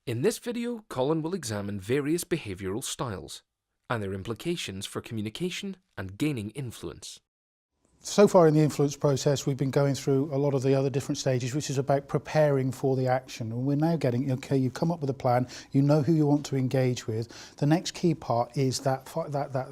In this video, Colin will examine various behavioural styles and their implications for communication and gaining influence. So far in the influence process, we've been going through a lot of the other different stages, which is about preparing for the action. And we're now getting, okay, you've come up with a plan, you know who you want to engage with. The next key part is that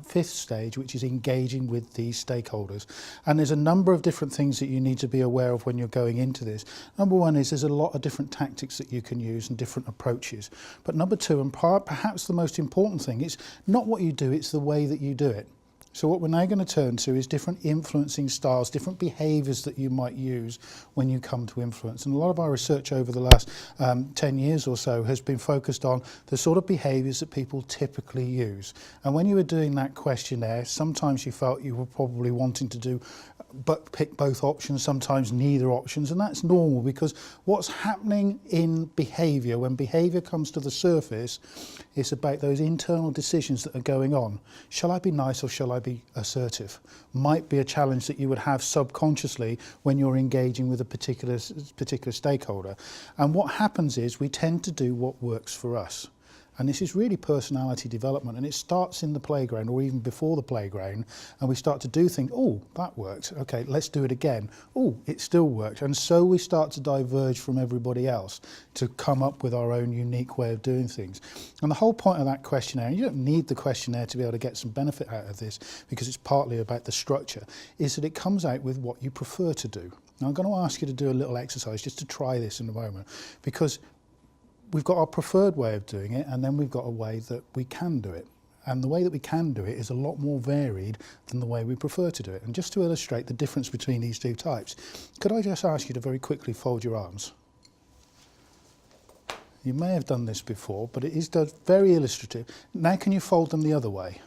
fifth stage, which is engaging with these stakeholders. And there's a number of different things that you need to be aware of when you're going into this. Number one is there's a lot of different tactics that you can use and different approaches. But number two, and perhaps the most important thing, it's not what you do, it's the way that you do it. So what we're now going to turn to is different influencing styles, different behaviours that you might use when you come to influence. And a lot of our research over the last 10 years or so has been focused on the sort of behaviours that people typically use. And when you were doing that questionnaire, sometimes you felt you were probably wanting to do but pick both options, sometimes neither options, and that's normal because what's happening in behaviour, when behaviour comes to the surface, is about those internal decisions that are going on. Shall I be nice or shall I be assertive? Might be a challenge that you would have subconsciously when you're engaging with a particular stakeholder. And what happens is we tend to do what works for us. And this is really personality development, and it starts in the playground or even before the playground, and we start to do things, oh, that worked, okay, let's do it again. Oh, it still worked. And so we start to diverge from everybody else to come up with our own unique way of doing things. And the whole point of that questionnaire, and you don't need the questionnaire to be able to get some benefit out of this because it's partly about the structure, is that it comes out with what you prefer to do. Now I'm going to ask you to do a little exercise just to try this in a moment, because we've got our preferred way of doing it, and then we've got a way that we can do it. And the way that we can do it is a lot more varied than the way we prefer to do it. And just to illustrate the difference between these two types, could I just ask you to very quickly fold your arms? You may have done this before, but it is very illustrative. Now can you fold them the other way?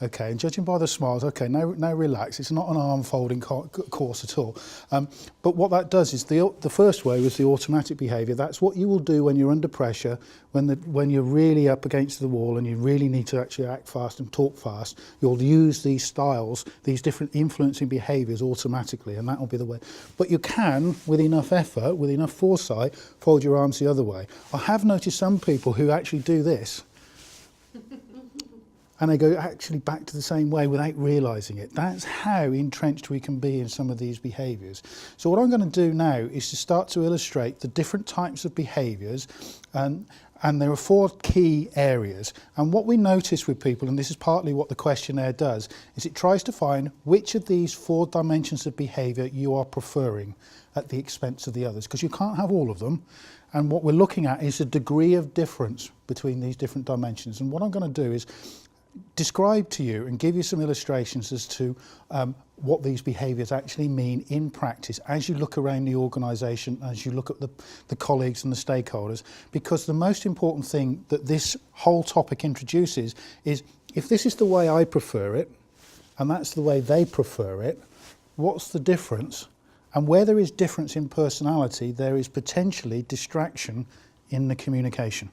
Okay, and judging by the smiles, okay, now relax. It's not an arm folding course at all. But what that does is the first way was the automatic behaviour. That's what you will do when you're under pressure, when you're really up against the wall and you really need to actually act fast and talk fast. You'll use these styles, these different influencing behaviours automatically, and that will be the way. But you can, with enough effort, with enough foresight, fold your arms the other way. I have noticed some people who actually do this. And they go actually back to the same way without realising it. That's how entrenched we can be in some of these behaviours. So what I'm going to do now is to start to illustrate the different types of behaviours, and there are four key areas. And what we notice with people, and this is partly what the questionnaire does, is it tries to find which of these four dimensions of behaviour you are preferring at the expense of the others, because you can't have all of them. And what we're looking at is a degree of difference between these different dimensions. And what I'm going to do is describe to you and give you some illustrations as to what these behaviours actually mean in practice as you look around the organisation, as you look at the colleagues and the stakeholders, because the most important thing that this whole topic introduces is, if this is the way I prefer it and that's the way they prefer it, what's the difference? And where there is difference in personality, there is potentially distraction in the communication.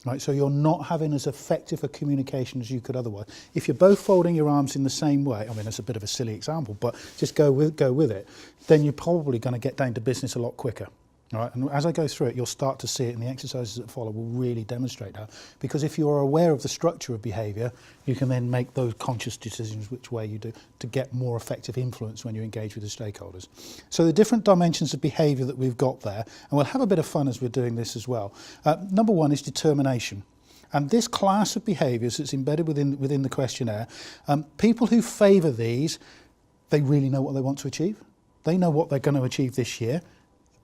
Right, so you're not having as effective a communication as you could otherwise. If you're both folding your arms in the same way, I mean, that's a bit of a silly example, but just go with it, then you're probably going to get down to business a lot quicker. All right, and as I go through it, you'll start to see it, and the exercises that follow will really demonstrate that. Because if you're aware of the structure of behaviour, you can then make those conscious decisions which way you do to get more effective influence when you engage with the stakeholders. So the different dimensions of behaviour that we've got there, and we'll have a bit of fun as we're doing this as well. Number one is determination. And this class of behaviours that's embedded within the questionnaire, people who favour these, they really know what they want to achieve. They know what they're going to achieve this year,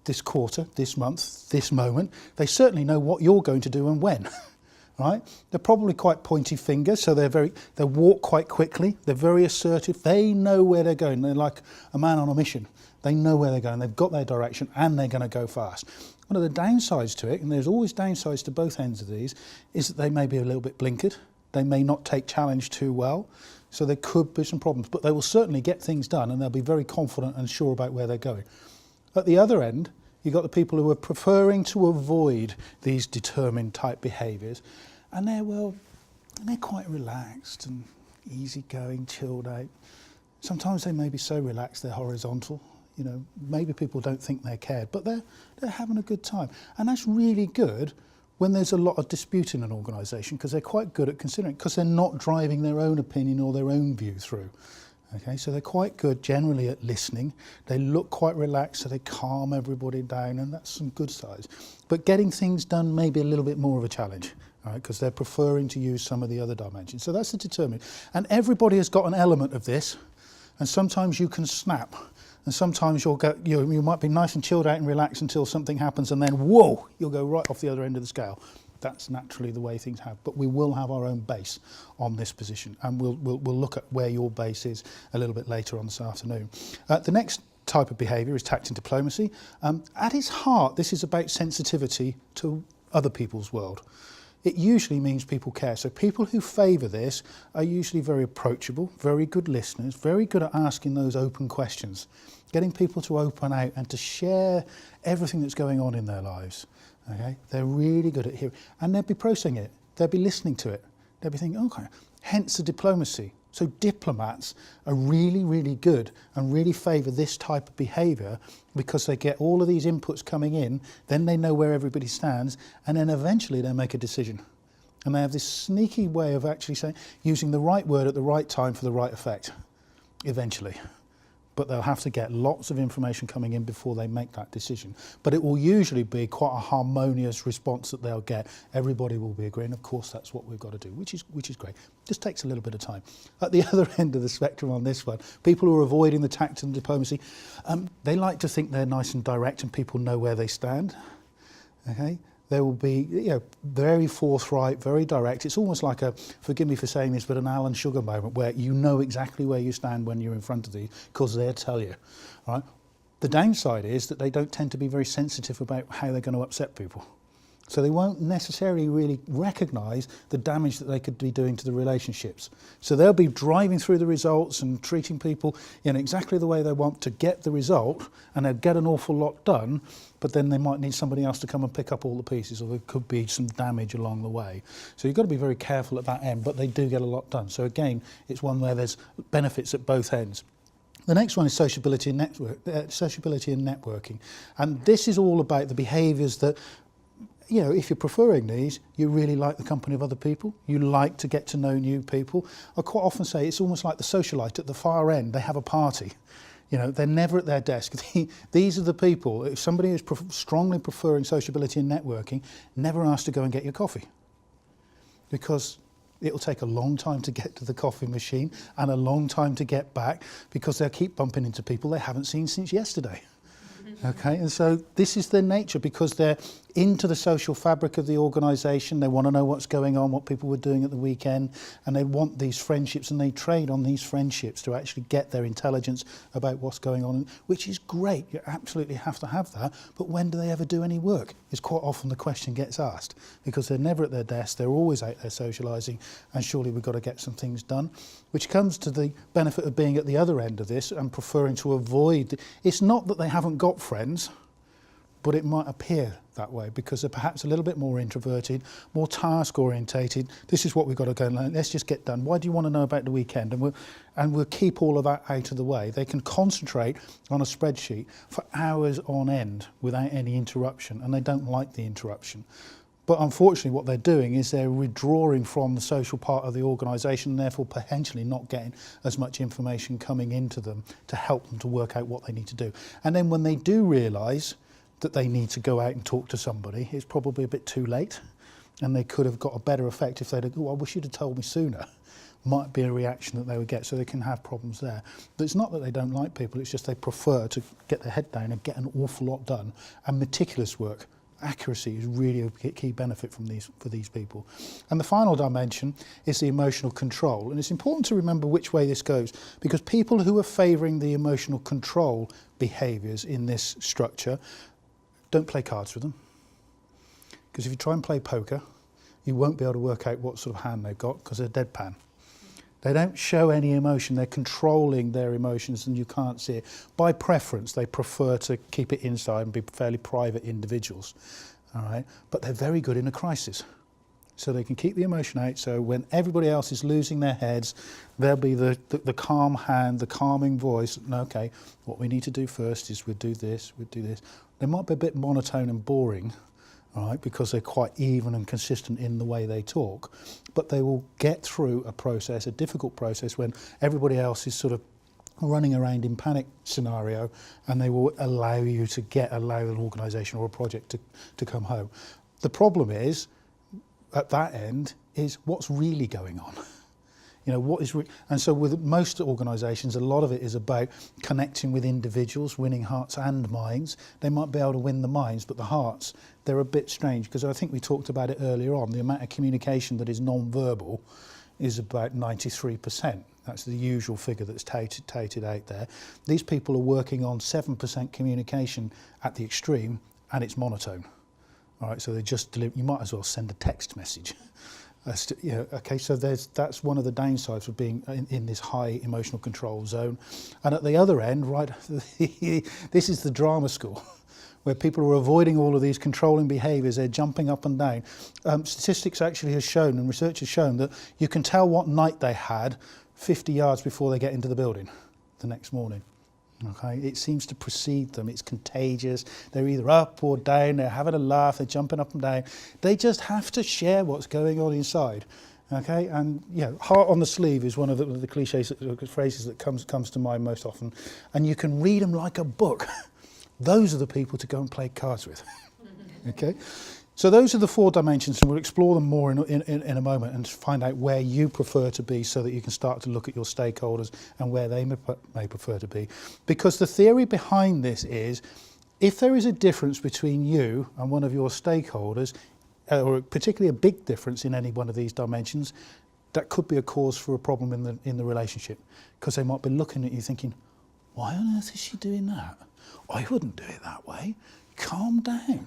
this quarter, this month, this moment. They certainly know what you're going to do and when, right? They're probably quite pointy fingers, so they walk quite quickly. They're very assertive. They know where they're going. They're like a man on a mission. They know where they're going. They've got their direction, and they're going to go fast. One of the downsides to it, and there's always downsides to both ends of these, is that they may be a little bit blinkered. They may not take challenge too well. So there could be some problems, but they will certainly get things done, and they'll be very confident and sure about where they're going. At the other end, you've got the people who are preferring to avoid these determined type behaviours, and they're quite relaxed and easygoing, chilled out. Sometimes they may be so relaxed they're horizontal. You know, maybe people don't think they're cared, but they're having a good time. And that's really good when there's a lot of dispute in an organisation, because they're quite good at considering, because they're not driving their own opinion or their own view through. Okay, so they're quite good generally at listening. They look quite relaxed, so they calm everybody down, and that's some good sides. But getting things done may be a little bit more of a challenge, all right, because they're preferring to use some of the other dimensions. So that's the determinant. And everybody has got an element of this, and sometimes you can snap. And sometimes you might be nice and chilled out and relaxed until something happens, and then, whoa, you'll go right off the other end of the scale. That's naturally the way things have. But we will have our own base on this position, and we'll look at where your base is a little bit later on this afternoon. The next type of behaviour is tact and diplomacy. At its heart, this is about sensitivity to other people's world. It usually means people care. So people who favour this are usually very approachable, very good listeners, very good at asking those open questions, getting people to open out and to share everything that's going on in their lives. Okay? They're really good at hearing. And they'll be processing it. They'll be listening to it. They'll be thinking, okay, hence the diplomacy. So diplomats are really, really good and really favour this type of behaviour because they get all of these inputs coming in, then they know where everybody stands, and then eventually they make a decision. And they have this sneaky way of actually saying, using the right word at the right time for the right effect, eventually. But they'll have to get lots of information coming in before they make that decision. But it will usually be quite a harmonious response that they'll get. Everybody will be agreeing. Of course, that's what we've got to do, which is great. Just takes a little bit of time. At the other end of the spectrum on this one, people who are avoiding the tact and diplomacy, they like to think they're nice and direct and people know where they stand. Okay? They will be, very forthright, very direct. It's almost like a, forgive me for saying this, but an Alan Sugar moment where you know exactly where you stand when you're in front of these because they'll tell you. Right? The downside is that they don't tend to be very sensitive about how they're going to upset people. So they won't necessarily really recognise the damage that they could be doing to the relationships. So they'll be driving through the results and treating people in exactly the way they want to get the result, and they'll get an awful lot done, but then they might need somebody else to come and pick up all the pieces, or there could be some damage along the way. So you've got to be very careful at that end, but they do get a lot done. So again, it's one where there's benefits at both ends. The next one is sociability and networking. And this is all about the behaviours that, if you're preferring these, you really like the company of other people. You like to get to know new people. I quite often say it's almost like the socialite at the far end. They have a party. They're never at their desk. These are the people, if somebody is strongly preferring sociability and networking, never ask to go and get your coffee. Because it'll take a long time to get to the coffee machine and a long time to get back because they'll keep bumping into people they haven't seen since yesterday. Okay, and so this is their nature because they're into the social fabric of the organisation. They want to know what's going on, what people were doing at the weekend, and they want these friendships, and they trade on these friendships to actually get their intelligence about what's going on, which is great. You absolutely have to have that. But when do they ever do any work? Is quite often the question gets asked because they're never at their desk. They're always out there socialising, and surely we've got to get some things done, which comes to the benefit of being at the other end of this and preferring to avoid. It's not that they haven't got friends, but it might appear that way because they're perhaps a little bit more introverted, more task orientated. This is what we've got to go and learn. Let's just get done. Why do you want to know about the weekend? And we'll keep all of that out of the way. They can concentrate on a spreadsheet for hours on end without any interruption, and they don't like the interruption. But unfortunately what they're doing is they're withdrawing from the social part of the organisation and therefore potentially not getting as much information coming into them to help them to work out what they need to do. And then when they do realise that they need to go out and talk to somebody, it's probably a bit too late, and they could have got a better effect if they'd have, I wish you'd have told me sooner, might be a reaction that they would get, so they can have problems there. But it's not that they don't like people, it's just they prefer to get their head down and get an awful lot done, and meticulous work. Accuracy is really a key benefit for these people. And the final dimension is the emotional control. And it's important to remember which way this goes, because people who are favouring the emotional control behaviours in this structure don't play cards with them. Because if you try and play poker, you won't be able to work out what sort of hand they've got because they're deadpan. They don't show any emotion. They're controlling their emotions and you can't see it. By preference, they prefer to keep it inside and be fairly private individuals. All right? But they're very good in a crisis. So they can keep the emotion out, so when everybody else is losing their heads, there'll be the calm hand, the calming voice. No, okay, what we need to do first is we'll do this, we'll do this. They might be a bit monotone and boring, all right, because they're quite even and consistent in the way they talk, but they will get through a process, a difficult process, when everybody else is sort of running around in panic scenario, and they will allow you to allow an organisation or a project to come home. The problem is, at that end, is what's really going on. You know, what is and so with most organisations, a lot of it is about connecting with individuals, winning hearts and minds. They might be able to win the minds, but the hearts, they're a bit strange, because I think we talked about it earlier on. The amount of communication that is non-verbal is about 93%. That's the usual figure that's touted out there. These people are working on 7% communication at the extreme, and it's monotone. All right, so they just you might as well send a text message. You know, okay, so that's one of the downsides of being in this high emotional control zone. And at the other end, right, this is the drama school, where people are avoiding all of these controlling behaviours. They're jumping up and down. Statistics actually has shown, and research has shown, that you can tell what night they had 50 yards before they get into the building the next morning. Okay, it seems to precede them. It's contagious. They're either up or down. They're having a laugh. They're jumping up and down. They just have to share what's going on inside. Okay, and you know, heart on the sleeve is one of the cliches, phrases that comes to mind most often. And you can read them like a book. Those are the people to go and play cards with. Okay, so those are the 4 dimensions, and we'll explore them more in a moment and find out where you prefer to be, so that you can start to look at your stakeholders and where they may prefer to be. Because the theory behind this is, if there is a difference between you and one of your stakeholders, or particularly a big difference in any one of these dimensions, that could be a cause for a problem in the relationship, because they might be looking at you thinking, why on earth is she doing that? I wouldn't do it that way. Calm down.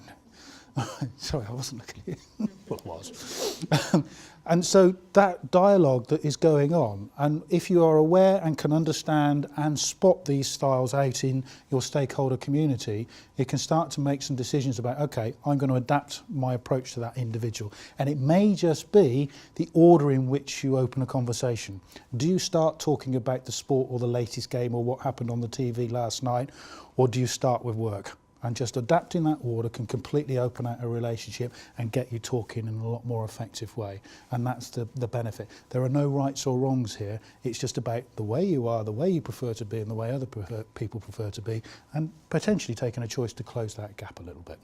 Sorry, I wasn't looking at you. Well, I was. And so that dialogue that is going on, and if you are aware and can understand and spot these styles out in your stakeholder community, you can start to make some decisions about, okay, I'm going to adapt my approach to that individual. And it may just be the order in which you open a conversation. Do you start talking about the sport or the latest game or what happened on the TV last night, or do you start with work? And just adapting that order can completely open out a relationship and get you talking in a lot more effective way. And that's the benefit. There are no rights or wrongs here. It's just about the way you are, the way you prefer to be, and the way other people prefer to be, and potentially taking a choice to close that gap a little bit.